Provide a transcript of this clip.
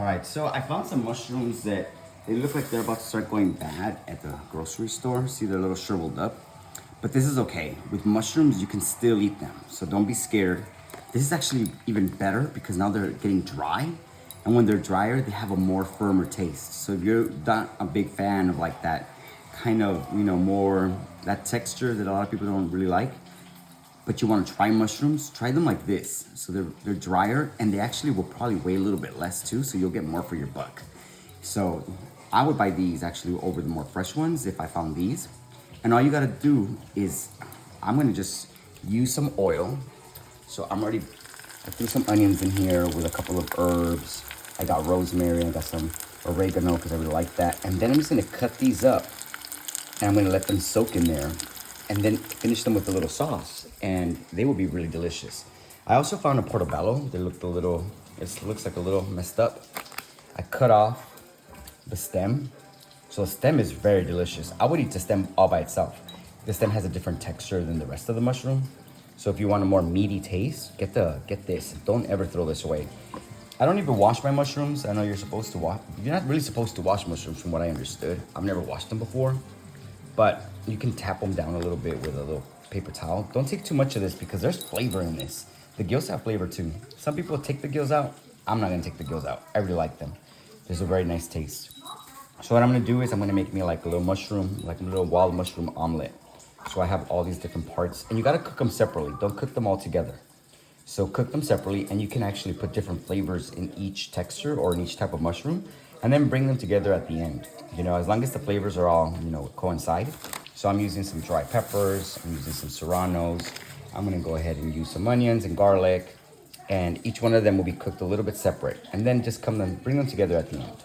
All right, so I found some mushrooms that they look like they're about to start going bad at the grocery store. See, they're a little shriveled up. But this is okay. With mushrooms, you can still eat them. So don't be scared. This is actually even better because now they're getting dry. And when they're drier, they have a more firmer taste. So if you're not a big fan of like that kind of, more that texture that a lot of people don't really like, but you want to try mushrooms, try them like this. So they're drier and they actually will probably weigh a little bit less too, so you'll get more for your buck. So I would buy these actually over the more fresh ones if I found these. And all you gotta do is, I'm gonna just use some oil. So I threw some onions in here with a couple of herbs. I got rosemary, I got some oregano because I really like that. And then I'm just gonna cut these up and I'm gonna let them soak in there and then finish them with a little sauce and they will be really delicious. I also found a portobello. They looked it looks like a little messed up. I cut off the stem. So the stem is very delicious. I would eat the stem all by itself. The stem has a different texture than the rest of the mushroom. So if you want a more meaty taste, get this. Don't ever throw this away. I don't even wash my mushrooms. I know you're supposed to wash. You're not really supposed to wash mushrooms from what I understood. I've never washed them before. But you can tap them down a little bit with a little paper towel. Don't take too much of this because there's flavor in this. The gills have flavor too. Some people take the gills out. I'm not gonna take the gills out. I really like them. There's a very nice taste. So what I'm gonna do is I'm gonna make me like a little mushroom, like a little wild mushroom omelet. So I have all these different parts and you gotta cook them separately. Don't cook them all together. So cook them separately and you can actually put different flavors in each texture or in each type of mushroom and then bring them together at the end. As long as the flavors are all, coincide. So I'm using some dry peppers, I'm using some serranos. I'm gonna go ahead and use some onions and garlic and each one of them will be cooked a little bit separate and then just bring them together at the end.